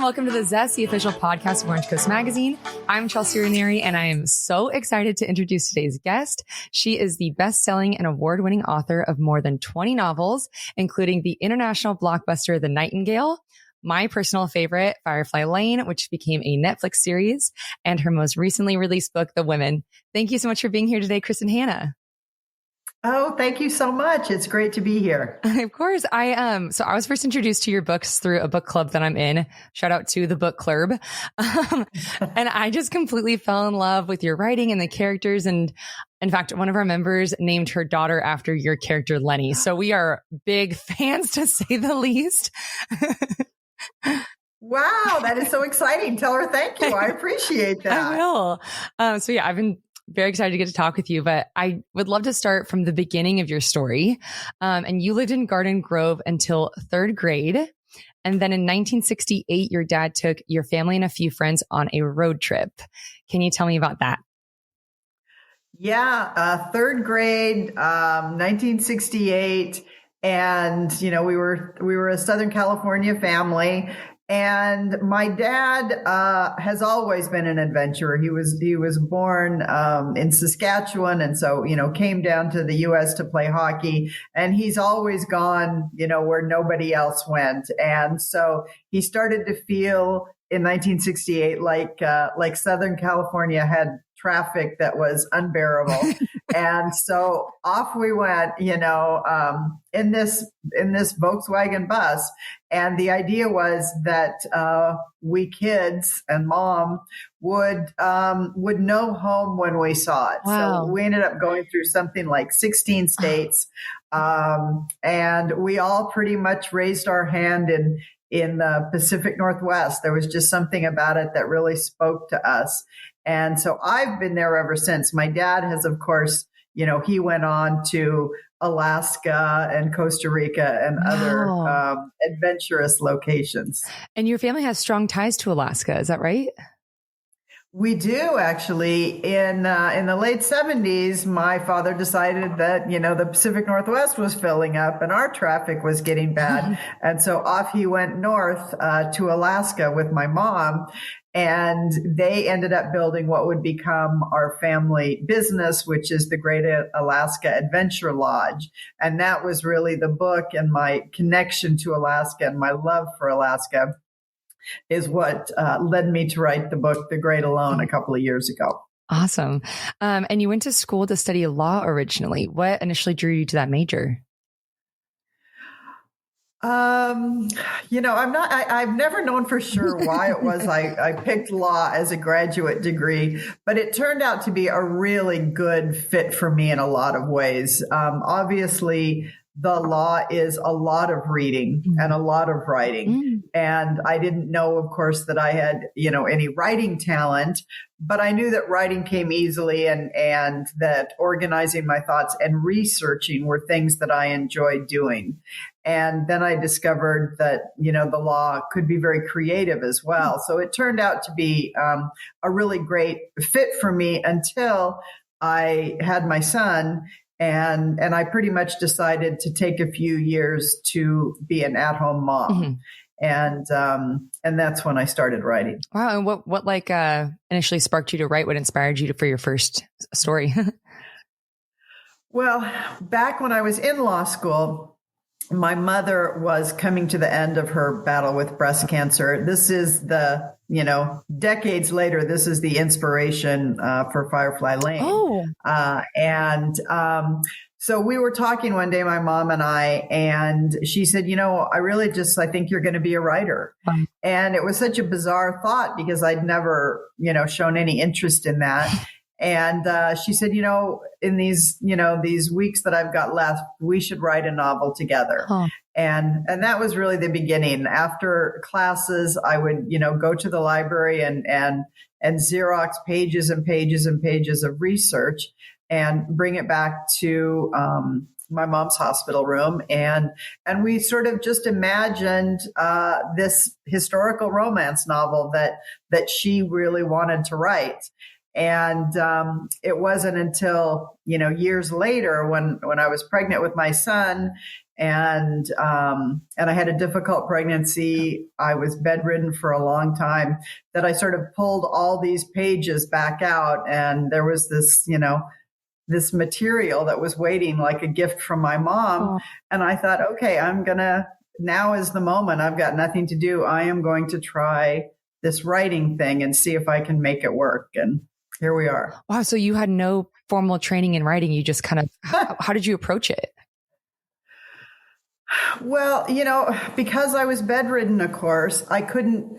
welcome to the Zest, the official podcast of Orange Coast Magazine. I'm Chelsea Ranieri, and I am so excited to introduce today's guest. She is the best-selling and award-winning author of more than 20 novels, including the international blockbuster The Nightingale, my personal favorite, Firefly Lane, which became a Netflix series, and her most recently released book, The Women. Thank you so much for being here today, Kristin Hannah. Oh, thank you so much. It's great to be here. Of course. I was first introduced to your books through a book club that I'm in. Shout out to the book club. And I just completely fell in love with your writing and the characters. And in fact, one of our members named her daughter after your character, Lenny. So we are big fans, to say the least. Wow, that is so exciting. Tell her thank you. I appreciate that. I will. I've been very excited to get to talk with you, but I would love to start from the beginning of your story. And you lived in Garden Grove until third grade. And then in 1968, your dad took your family and a few friends on a road trip. Can you tell me about that? Yeah, third grade, 1968. And, we were a Southern California family. And my dad has always been an adventurer. He was born in Saskatchewan, and so came down to the U.S. to play hockey. And he's always gone, where nobody else went. And so he started to feel in 1968 like Southern California had traffic that was unbearable. And so off we went, in this Volkswagen bus. And the idea was that we kids and mom would know home when we saw it. Wow. So we ended up going through something like 16 states. And we all pretty much raised our hand in the Pacific Northwest. There was just something about it that really spoke to us. And so I've been there ever since. My dad has, of course, he went on to Alaska and Costa Rica and other adventurous locations. And your family has strong ties to Alaska. Is that right? We do, actually. In the late 70s, my father decided that, the Pacific Northwest was filling up and our traffic was getting bad. And so off he went north to Alaska with my mom. And they ended up building what would become our family business, which is the Great Alaska Adventure Lodge. And that was really the book, and my connection to Alaska and my love for Alaska is what led me to write the book, The Great Alone, a couple of years ago. Awesome. And you went to school to study law originally. What initially drew you to that major? I've never known for sure why it was I picked law as a graduate degree, but it turned out to be a really good fit for me in a lot of ways. Obviously, the law is a lot of reading and a lot of writing. And I didn't know, of course, that I had, any writing talent, but I knew that writing came easily and that organizing my thoughts and researching were things that I enjoyed doing. And then I discovered that, the law could be very creative as well. So it turned out to be a really great fit for me until I had my son. And I pretty much decided to take a few years to be an at-home mom. And that's when I started writing. Wow. And what initially sparked you to write? What inspired you for your first story? Well, back when I was in law school, my mother was coming to the end of her battle with breast cancer. This is decades later, this is the inspiration for Firefly Lane. So we were talking one day, my mom and I, and she said, I think you're going to be a writer. And it was such a bizarre thought because I'd never, shown any interest in that. And she said, in these weeks that I've got left, we should write a novel together. And that was really the beginning. After classes, I would, go to the library and Xerox pages and pages and pages of research and bring it back to my mom's hospital room. And we sort of just imagined this historical romance novel that she really wanted to write. And it wasn't until, years later when I was pregnant with my son and I had a difficult pregnancy, I was bedridden for a long time, that I sort of pulled all these pages back out. And there was this, this material that was waiting like a gift from my mom. Oh. And I thought, okay, now is the moment. I've got nothing to do. I am going to try this writing thing and see if I can make it work. And here we are. Wow. So you had no formal training in writing. You just kind of, how did you approach it? Well, because I was bedridden, of course, I couldn't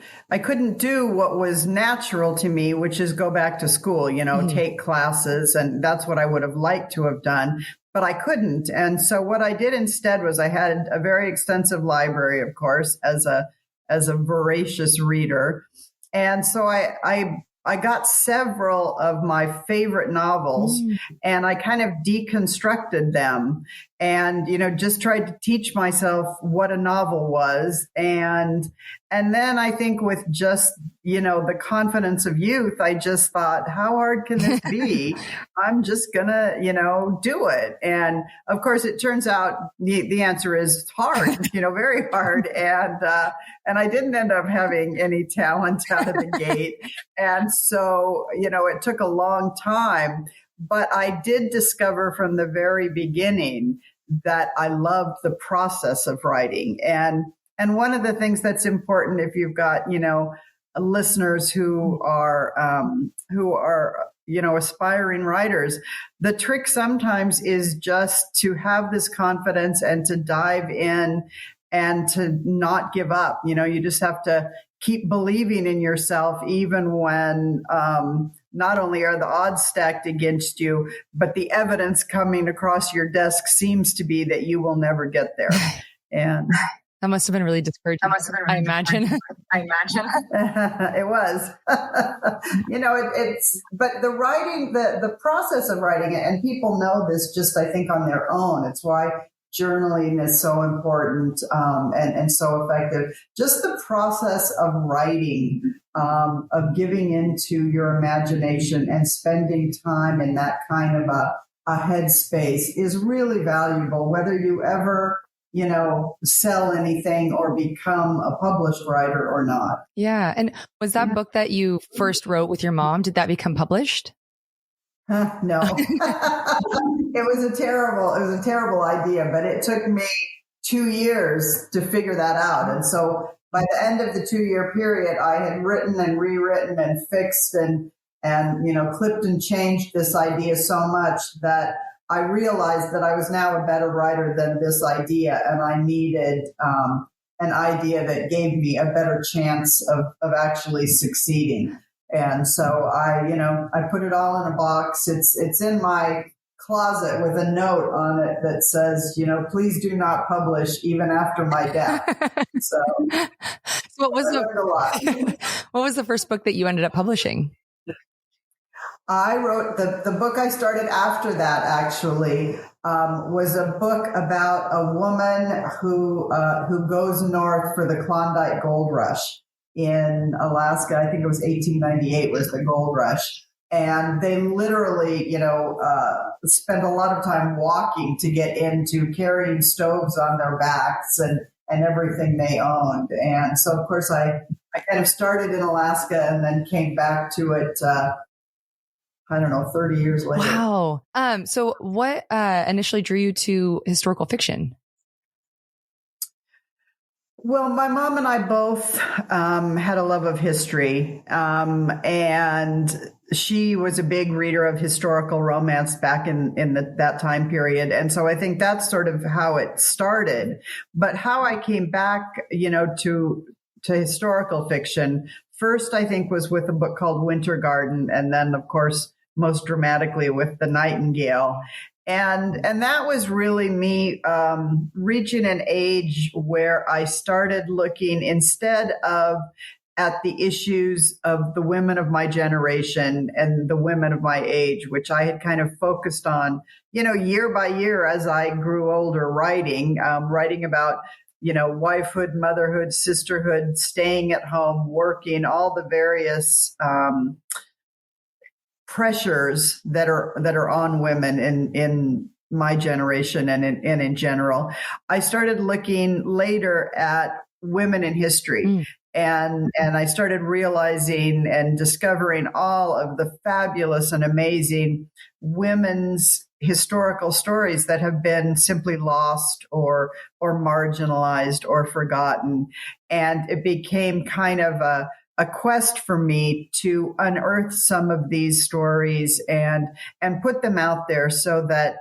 do what was natural to me, which is go back to school, take classes. And that's what I would have liked to have done, but I couldn't. And so what I did instead was I had a very extensive library, of course, as a voracious reader. And so I got several of my favorite novels and I kind of deconstructed them and, just tried to teach myself what a novel was. And then I think with just, the confidence of youth, I just thought, how hard can this be? I'm just gonna, do it. And of course, it turns out the answer is hard, very hard. And I didn't end up having any talent out of the gate. And so, it took a long time, but I did discover from the very beginning that I loved the process of writing. And one of the things that's important if you've got, listeners who are, aspiring writers, the trick sometimes is just to have this confidence and to dive in and to not give up. You just have to keep believing in yourself, even when not only are the odds stacked against you, but the evidence coming across your desk seems to be that you will never get there. And that must have been really discouraging. I imagine. It was. But the writing, the process of writing it, and people know this just, I think, on their own. It's why journaling is so important and so effective. Just the process of writing, of giving into your imagination and spending time in that kind of a headspace is really valuable, whether you ever sell anything or become a published writer or not. Yeah. And was that book that you first wrote with your mom, did that become published? No, it was a terrible idea, but it took me 2 years to figure that out. And so by the end of the 2-year period, I had written and rewritten and fixed and clipped and changed this idea so much that I realized that I was now a better writer than this idea, and I needed an idea that gave me a better chance of actually succeeding. And so I put it all in a box. It's in my closet with a note on it that says, please do not publish even after my death. So what was the first book that you ended up publishing? I wrote the book I started after that actually was a book about a woman who goes north for the Klondike Gold Rush in Alaska. I think it was 1898 was the gold rush. And they literally, spend a lot of time walking to get into carrying stoves on their backs and everything they owned. And so, of course, I kind of started in Alaska and then came back to it 30 years later. Wow. So what initially drew you to historical fiction? Well, my mom and I both had a love of history, and she was a big reader of historical romance back in that time period. And so I think that's sort of how it started. But how I came back, to historical fiction, first, I think, was with a book called Winter Garden, and then, of course, most dramatically with The Nightingale. And that was really me reaching an age where I started looking instead of at the issues of the women of my generation and the women of my age, which I had kind of focused on, year by year as I grew older, writing about, wifehood, motherhood, sisterhood, staying at home, working, all the various pressures that are on women in my generation and in general. I started looking later at women in history. And I started realizing and discovering all of the fabulous and amazing women's historical stories that have been simply lost or marginalized or forgotten. And it became kind of a quest for me to unearth some of these stories and put them out there so that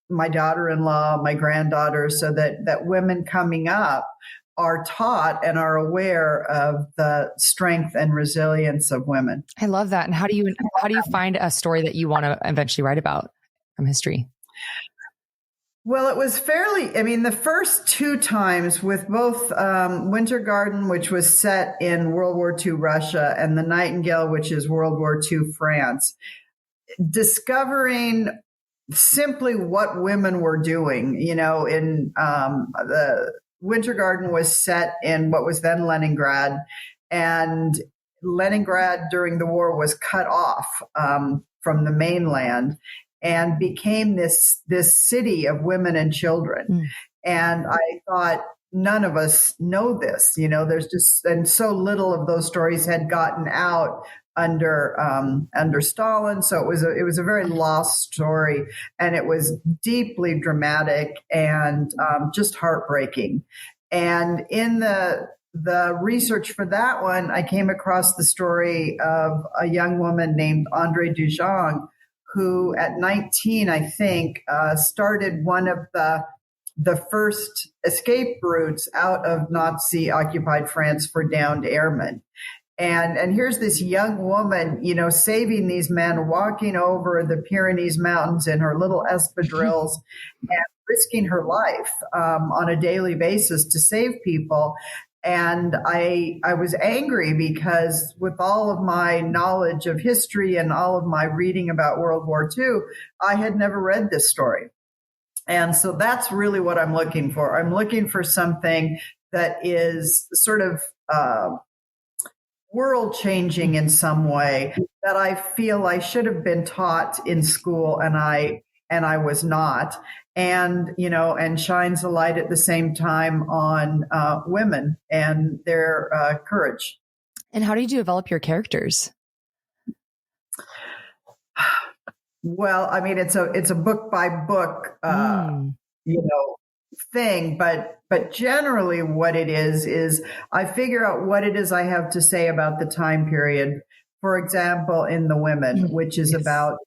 my daughter-in-law, my granddaughter, so that women coming up are taught and are aware of the strength and resilience of women. I love that. And how do you find a story that you want to eventually write about from history? Well, it was the first two times with both Winter Garden, which was set in World War II Russia, and The Nightingale, which is World War II France, discovering simply what women were doing, in the Winter Garden was set in what was then Leningrad, and Leningrad during the war was cut off from the mainland and became this city of women and children. And I thought, none of us know this. There's just, and so little of those stories had gotten out under Stalin. So it was a very lost story, and it was deeply dramatic and just heartbreaking. And in the research for that one, I came across the story of a young woman named Andrée Dujon, who at 19, I think, started one of the first escape routes out of Nazi-occupied France for downed airmen. And here's this young woman, saving these men, walking over the Pyrenees Mountains in her little espadrilles and risking her life on a daily basis to save people. And I was angry because with all of my knowledge of history and all of my reading about World War II, I had never read this story. And so that's really what I'm looking for. I'm looking for something that is sort of world changing in some way that I feel I should have been taught in school and I was not, and shines a light at the same time on women and their courage. And how did you develop your characters? Well, it's a book by book thing, but generally what it is I figure out what it is I have to say about the time period. For example, in The Women, which is about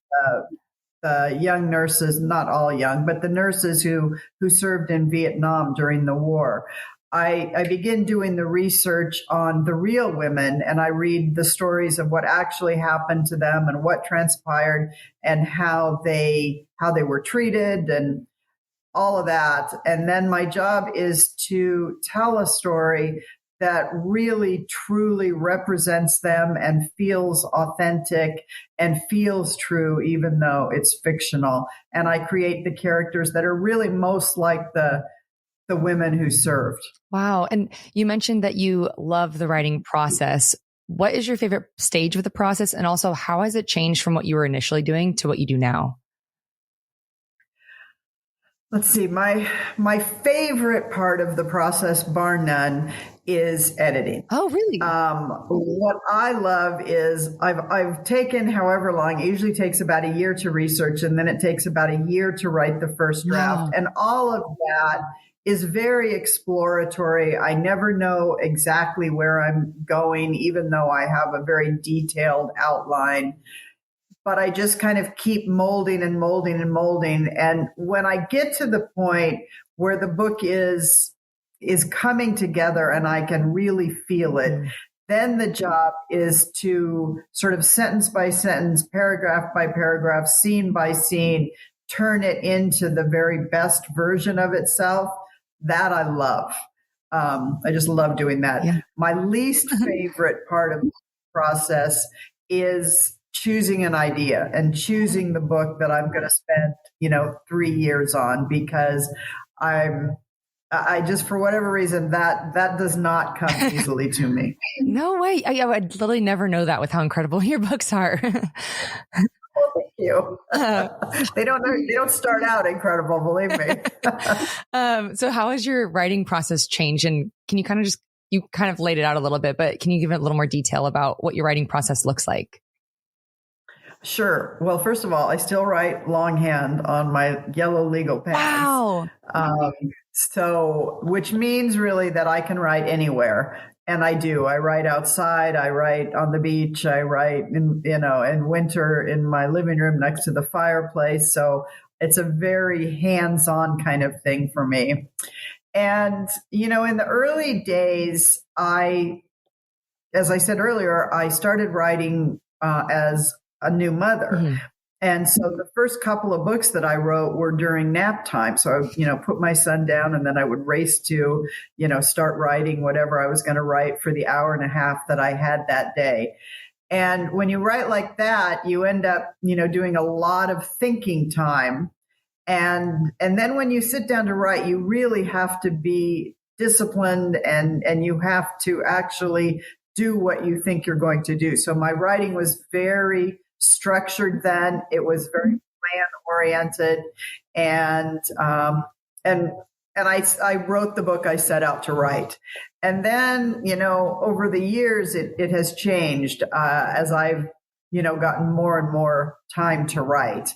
the young nurses, not all young, but the nurses who served in Vietnam during the war. I begin doing the research on the real women, and I read the stories of what actually happened to them and what transpired and how they were treated and all of that. And then my job is to tell a story that really truly represents them and feels authentic and feels true, even though it's fictional. And I create the characters that are really most like the women who served. Wow. And you mentioned that you love the writing process. What is your favorite stage of the process? And also, how has it changed from what you were initially doing to what you do now? Let's see. My favorite part of the process, bar none, is editing. Oh, really? What I love is I've taken however long. It usually takes about a year to research, and then it takes about a year to write the first draft. Wow. And all of that is very exploratory. I never know exactly where I'm going, even though I have a very detailed outline. But I just kind of keep molding and molding and molding. And when I get to the point where the book is coming together and I can really feel it, then the job is to sort of sentence by sentence, paragraph by paragraph, scene by scene, turn it into the very best version of itself. That I love. I just love doing that. Yeah. My least favorite part of the process is choosing an idea and choosing the book that I'm going to spend, 3 years on, because I'm I just, for whatever reason, that does not come easily to me. No way. I would literally never know that with how incredible your books are. Well, thank you. They don't start out incredible, believe me. So how has your writing process changed? And can you you kind of laid it out a little bit, but can you give it a little more detail about what your writing process looks like? Sure. Well, first of all, I still write longhand on my yellow legal pads. Wow. So, which means really that I can write anywhere. And I do. I write outside. I write on the beach. I write in winter in my living room next to the fireplace. So it's a very hands-on kind of thing for me. And, in the early days, as I said earlier, I started writing as a new mother. Mm-hmm. And so the first couple of books that I wrote were during nap time. So I, put my son down and then I would race to, start writing whatever I was going to write for the hour and a half that I had that day. And when you write like that, you end up, doing a lot of thinking time. And then when you sit down to write, you really have to be disciplined and you have to actually do what you think you're going to do. So my writing was very structured then. It was very plan oriented, and I wrote the book I set out to write. And then, over the years, it has changed as I've, gotten more and more time to write.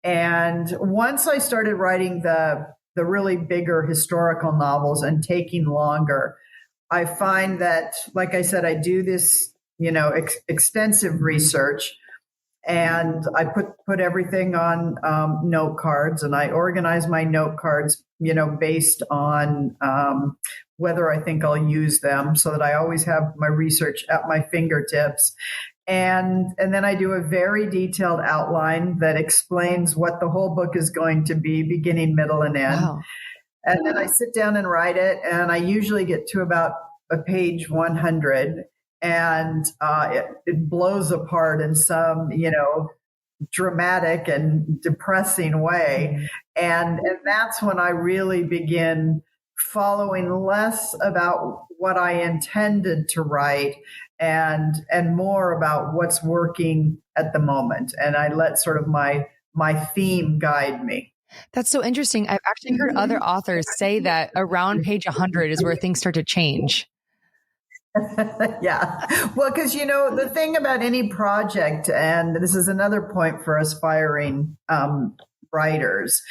And once I started writing the really bigger historical novels and taking longer, I find that, like I said, I do this, extensive research. And I put everything on note cards, and I organize my note cards, based on whether I think I'll use them, so that I always have my research at my fingertips. And then I do a very detailed outline that explains what the whole book is going to be, beginning, middle, and end. Wow. And then I sit down and write it, and I usually get to about page 100. And it blows apart in some, dramatic and depressing way. And that's when I really begin following less about what I intended to write and more about what's working at the moment. And I let sort of my theme guide me. That's so interesting. I've actually heard other authors say that around page 100 is where things start to change. Yeah. Well, because, the thing about any project, and this is another point for aspiring writers,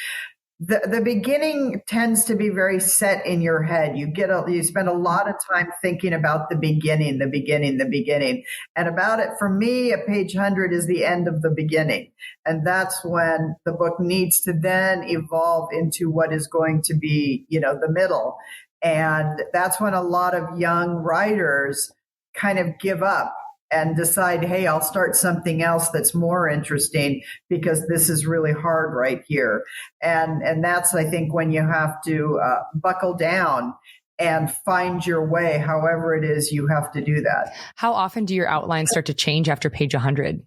the beginning tends to be very set in your head. You spend a lot of time thinking about the beginning. And about it, for me, at page 100 is the end of the beginning. And that's when the book needs to then evolve into what is going to be, the middle. And that's when a lot of young writers kind of give up and decide, hey, I'll start something else that's more interesting because this is really hard right here. And that's, I think, when you have to buckle down and find your way, however it is you have to do that. How often do your outlines start to change after page 100?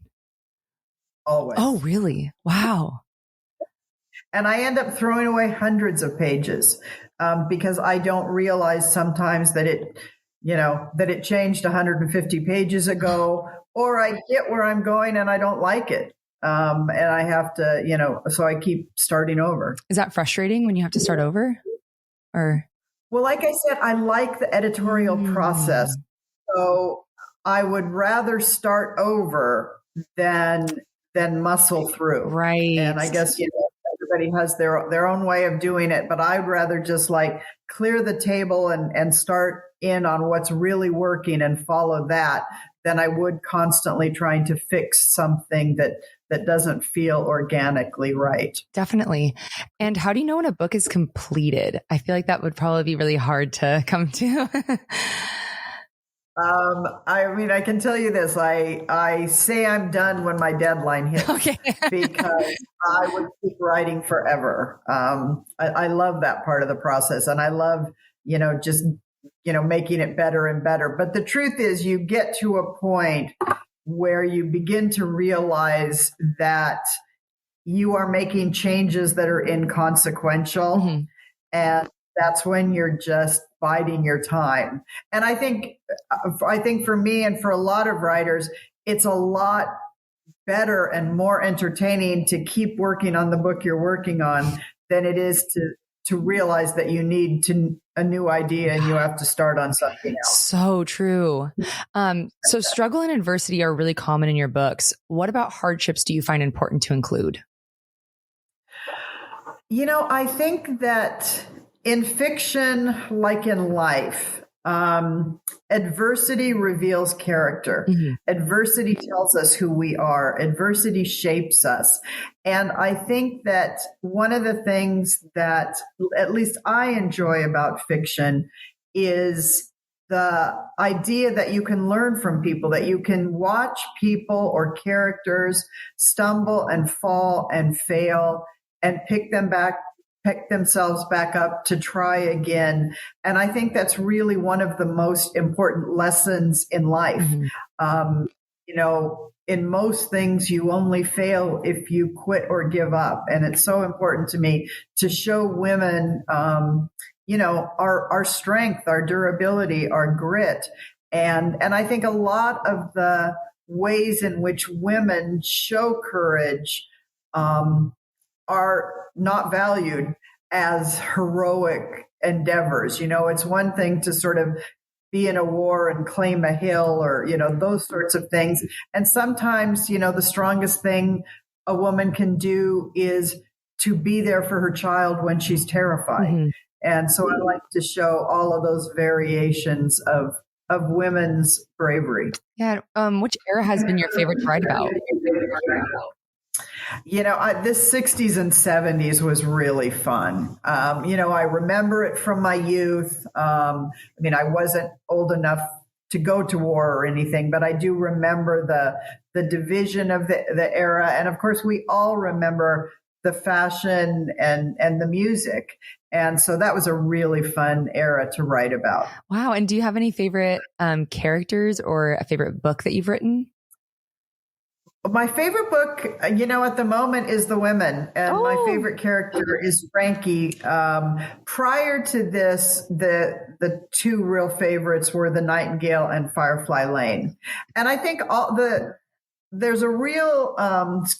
Always. Oh, really? Wow. And I end up throwing away hundreds of pages because I don't realize sometimes that it changed 150 pages ago, or I get where I'm going and I don't like it. And I have to, so I keep starting over. Is that frustrating when you have to start over? Or? Well, like I said, I like the editorial process. So I would rather start over than muscle through. Right. And I guess, everybody has their own way of doing it, but I'd rather just clear the table and start in on what's really working and follow that than I would constantly trying to fix something that doesn't feel organically right. Definitely. And how do you know when a book is completed? I feel like that would probably be really hard to come to. I can tell you this. I say I'm done when my deadline hits. Okay. Because I would keep writing forever. I love that part of the process, and I love, just, making it better and better. But the truth is, you get to a point where you begin to realize that you are making changes that are inconsequential, and that's when you're just biding your time. And I think for me and for a lot of writers, it's a lot better and more entertaining to keep working on the book you're working on than it is to realize that you need a new idea and you have to start on something else. So true. So struggle and adversity are really common in your books. What about hardships do you find important to include? I think that in fiction, like in life, adversity reveals character. Mm-hmm. Adversity tells us who we are. Adversity shapes us. And I think that one of the things that at least I enjoy about fiction is the idea that you can learn from people, that you can watch people or characters stumble and fall and fail and pick themselves back up to try again. And I think that's really one of the most important lessons in life. Mm-hmm. In most things, you only fail if you quit or give up. And it's so important to me to show women, our strength, our durability, our grit. And I think a lot of the ways in which women show courage, are not valued as heroic endeavors. It's one thing to sort of be in a war and claim a hill or, those sorts of things. And sometimes, the strongest thing a woman can do is to be there for her child when she's terrified. Mm-hmm. And so I like to show all of those variations of women's bravery. Yeah. Which era has been your favorite to write about? This 60s and 70s was really fun. I remember it from my youth. I wasn't old enough to go to war or anything, but I do remember the division of the era. And of course, we all remember the fashion and the music. And so that was a really fun era to write about. Wow. And do you have any favorite characters or a favorite book that you've written? My favorite book, at the moment is The Women, and my favorite character is Frankie. Prior to this, the two real favorites were The Nightingale and Firefly Lane. And I think there's a real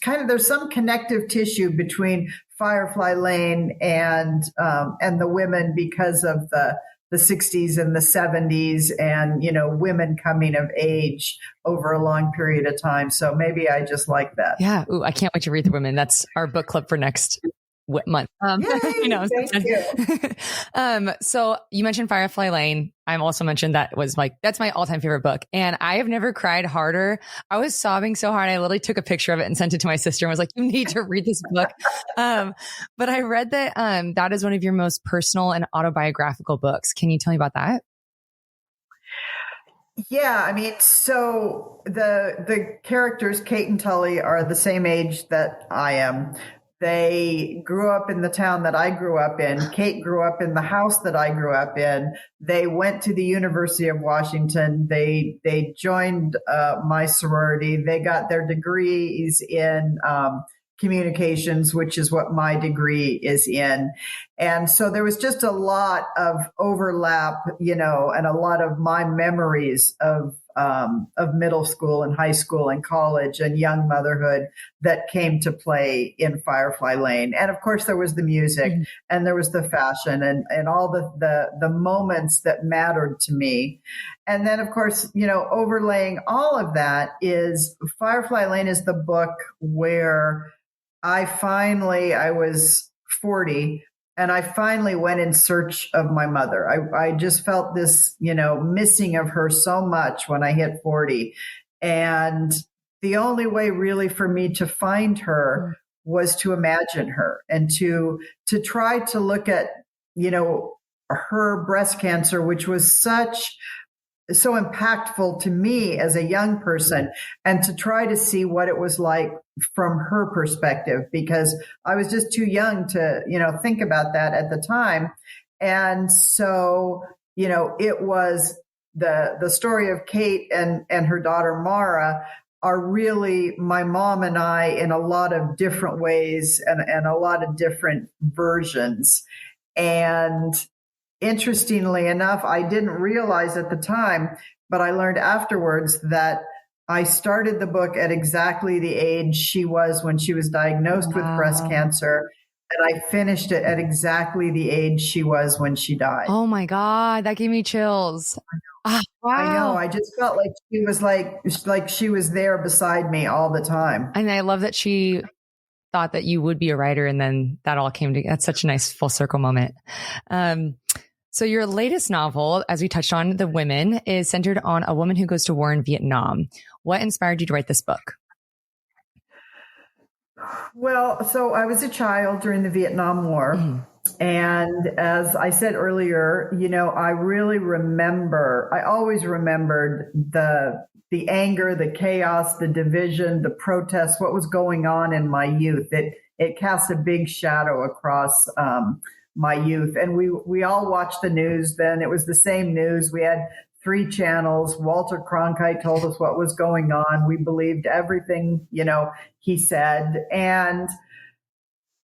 there's some connective tissue between Firefly Lane and The Women because of the 60s and the 70s and, women coming of age over a long period of time. So maybe I just like that. Yeah. Ooh, I can't wait to read The Women. That's our book club for next month. Thank you. So you mentioned Firefly Lane. I also mentioned that's my all-time favorite book. And I have never cried harder. I was sobbing so hard. I literally took a picture of it and sent it to my sister and was like, you need to read this book. But I read that, that is one of your most personal and autobiographical books. Can you tell me about that? Yeah, so the characters, Kate and Tully, are the same age that I am. They grew up in the town that I grew up in. Kate grew up in the house that I grew up in. They went to the University of Washington. They joined my sorority. They got their degrees in communications, which is what my degree is in. And so there was just a lot of overlap, and a lot of my memories of middle school and high school and college and young motherhood that came to play in Firefly Lane. And of course there was the music mm-hmm. and there was the fashion and all the moments that mattered to me. And then of course, overlaying all of that is Firefly Lane is the book where I was 40 and I finally went in search of my mother. I just felt this, missing of her so much when I hit 40. And the only way really for me to find her was to imagine her and to try to look at, her breast cancer, which was so impactful to me as a young person, and to try to see what it was like from her perspective, because I was just too young to, think about that at the time. And so, it was the story of Kate and her daughter, Mara, are really my mom and I in a lot of different ways and a lot of different versions. And interestingly enough, I didn't realize at the time, but I learned afterwards that I started the book at exactly the age she was when she was diagnosed with breast cancer. And I finished it at exactly the age she was when she died. Oh my God, that gave me chills. Wow. I know. I just felt like she was like she was there beside me all the time. And I love that she thought that you would be a writer, and then that all came together. That's such a nice full circle moment. So your latest novel, as we touched on, The Women, is centered on a woman who goes to war in Vietnam. What inspired you to write this book? Well, so I was a child during the Vietnam War. And as I said earlier, I always remembered the anger, the chaos, the division, the protests, what was going on in my youth. It cast a big shadow across my youth. And we all watched the news then. It was the same news. We had 3 channels. Walter Cronkite told us what was going on. We believed everything, he said. And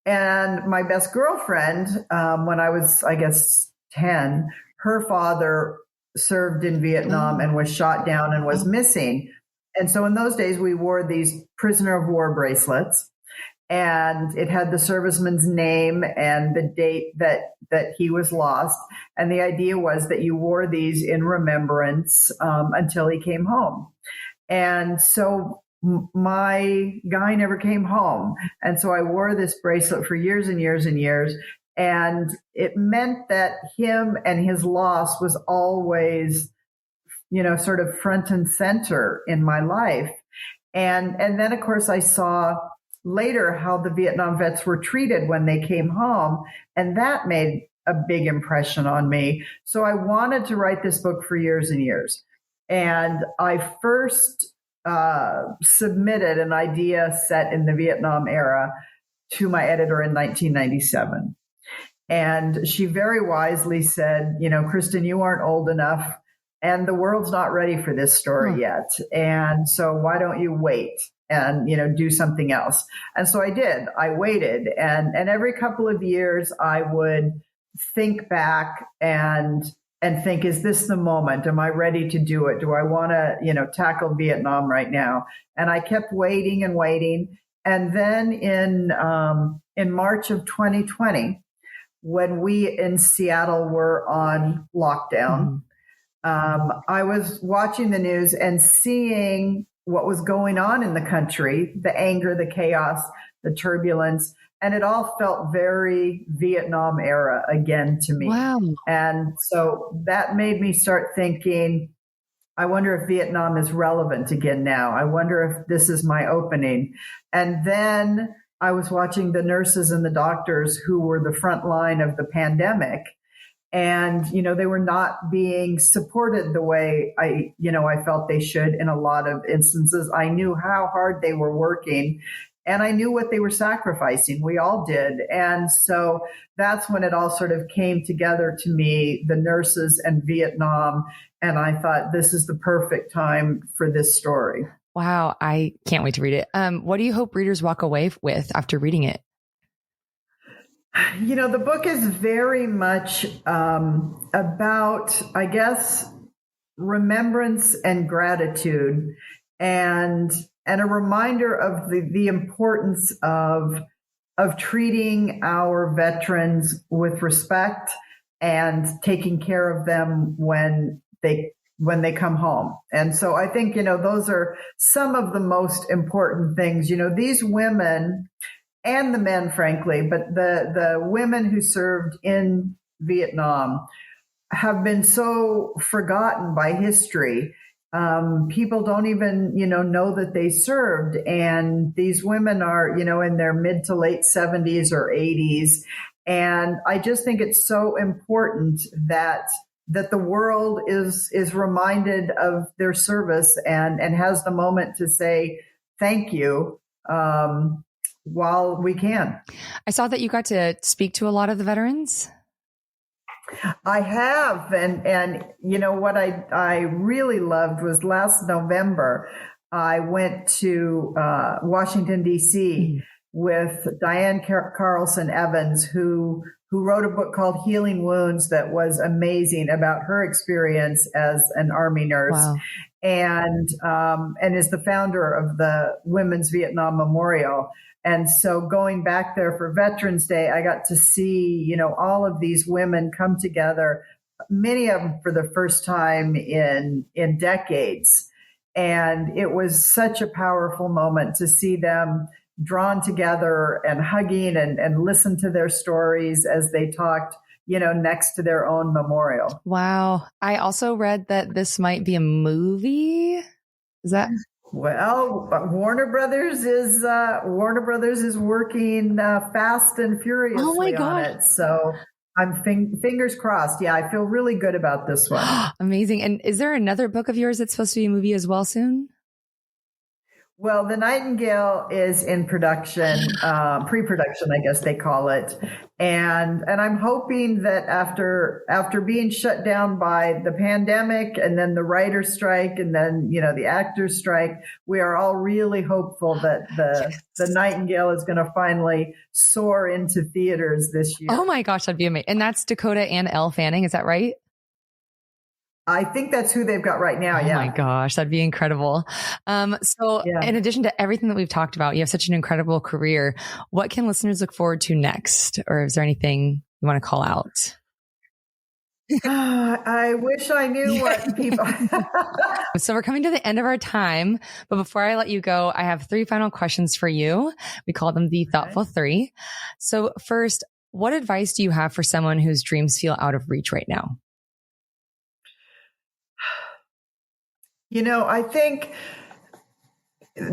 my best girlfriend, when I was, I guess, 10, her father served in Vietnam and was shot down and was missing. And so in those days, we wore these prisoner of war bracelets. And it had the serviceman's name and the date that he was lost. And the idea was that you wore these in remembrance until he came home. And so my guy never came home. And so I wore this bracelet for years and years and years. And it meant that him and his loss was always, sort of front and center in my life. And then, of course, I saw later how the Vietnam vets were treated when they came home. And that made a big impression on me. So I wanted to write this book for years and years. And I first submitted an idea set in the Vietnam era to my editor in 1997. And she very wisely said, Kristin, you aren't old enough and the world's not ready for this story yet. And so why don't you wait and, do something else? And so I did. I waited. And every couple of years I would think back and think, is this the moment? Am I ready to do it? Do I want to, tackle Vietnam right now? And I kept waiting and waiting. And then in March of 2020, when we in Seattle were on lockdown, I was watching the news and seeing what was going on in the country, the anger, the chaos, the turbulence. And it all felt very Vietnam era again to me. Wow. And so that made me start thinking, I wonder if Vietnam is relevant again now. I wonder if this is my opening. And then I was watching the nurses and the doctors who were the front line of the pandemic. And, they were not being supported the way I felt they should in a lot of instances. I knew how hard they were working. And I knew what they were sacrificing. We all did. And so that's when it all sort of came together to me, the nurses and Vietnam. And I thought, this is the perfect time for this story. Wow. I can't wait to read it. What do you hope readers walk away with after reading it? The book is very much about, I guess, remembrance and gratitude and a reminder of the importance of treating our veterans with respect and taking care of them when they come home. And so I think, those are some of the most important things. These women and the men, frankly, but the women who served in Vietnam have been so forgotten by history. People don't even, know that they served. And these women are, in their mid to late 70s or 80s. And I just think it's so important that the world is reminded of their service and has the moment to say thank you while we can. I saw that you got to speak to a lot of the veterans. I have. And what I really loved was last November, I went to Washington, D.C. with Diane Carlson Evans, who who wrote a book called Healing Wounds that was amazing about her experience as an Army nurse. Wow. And is the founder of the Women's Vietnam Memorial. And so going back there for Veterans Day, I got to see, all of these women come together, many of them for the first time in decades. And it was such a powerful moment to see them drawn together and hugging and listen to their stories as they talked, next to their own memorial. Wow. I also read that this might be a movie. Is that? Well, Warner Brothers is working fast and furiously on it. So I'm fingers crossed. Yeah, I feel really good about this one. Amazing. And is there another book of yours that's supposed to be a movie as well soon? Well, The Nightingale is in production, pre-production, I guess they call it. And I'm hoping that after being shut down by the pandemic and then the writer's strike and then, the actor's strike, we are all really hopeful that the Nightingale is going to finally soar into theaters this year. Oh my gosh, that'd be amazing. And that's Dakota and Elle Fanning. Is that right? I think that's who they've got right now. Yeah. Oh my gosh, that'd be incredible. In addition to everything that we've talked about, you have such an incredible career. What can listeners look forward to next? Or is there anything you want to call out? I wish I knew what people. So we're coming to the end of our time, but before I let you go, I have 3 final questions for you. We call them the Thoughtful 3. So first, what advice do you have for someone whose dreams feel out of reach right now? I think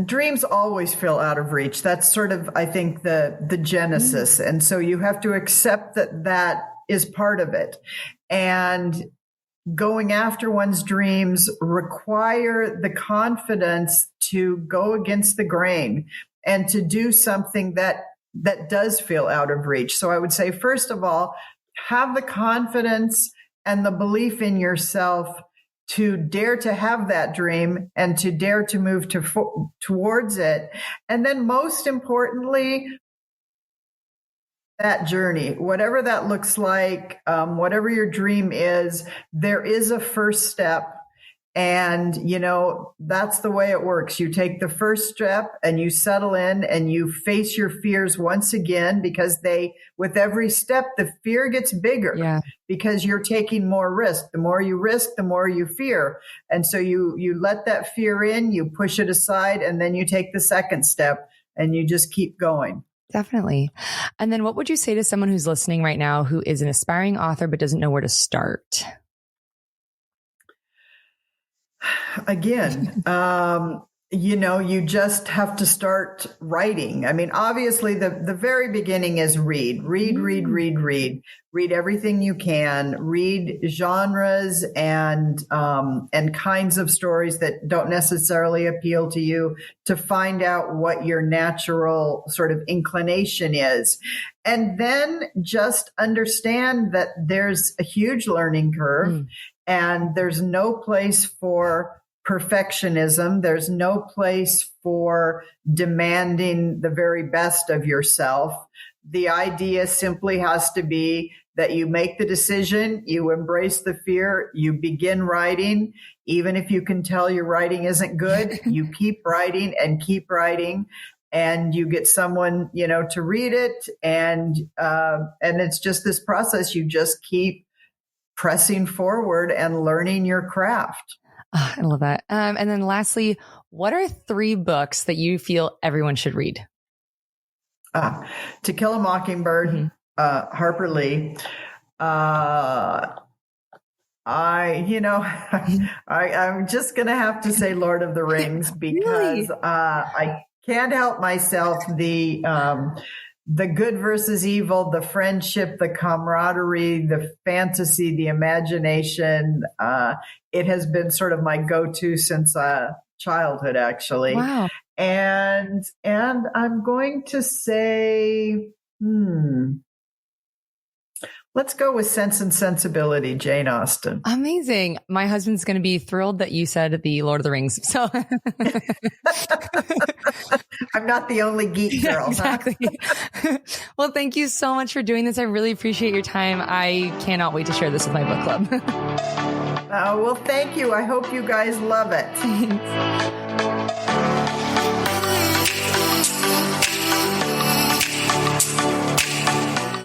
dreams always feel out of reach. That's sort of, I think, the genesis. And so you have to accept that is part of it. And going after one's dreams require the confidence to go against the grain and to do something that does feel out of reach. So I would say, first of all, have the confidence and the belief in yourself to dare to have that dream and to dare to move towards it. And then most importantly, that journey, whatever that looks like, whatever your dream is, there is a first step. And, that's the way it works. You take the first step and you settle in and you face your fears once again, because with every step, the fear gets bigger because you're taking more risk. The more you risk, the more you fear. And so you let that fear in, you push it aside, and then you take the second step and you just keep going. Definitely. And then what would you say to someone who's listening right now who is an aspiring author but doesn't know where to start? Again, you just have to start writing. I mean, obviously the very beginning is read everything you can, read genres and kinds of stories that don't necessarily appeal to you, to find out what your natural sort of inclination is. And then just understand that there's a huge learning curve. And there's no place for perfectionism. There's no place for demanding the very best of yourself. The idea simply has to be that you make the decision, you embrace the fear, you begin writing. Even if you can tell your writing isn't good, you keep writing, and you get someone, to read it. And it's just this process. You just keep pressing forward and learning your craft. Oh, I love that. And then lastly, what are 3 books that you feel everyone should read? To Kill a Mockingbird, Harper Lee. I'm just going to have to say Lord of the Rings because I can't help myself. The good versus evil, the friendship, the camaraderie, the fantasy, the imagination. It has been sort of my go-to since childhood, actually. Wow. And I'm going to say, Let's go with Sense and Sensibility, Jane Austen. Amazing. My husband's going to be thrilled that you said the Lord of the Rings. So I'm not the only geek girl. Yeah, exactly. Well, thank you so much for doing this. I really appreciate your time. I cannot wait to share this with my book club. Well, thank you. I hope you guys love it. Thanks.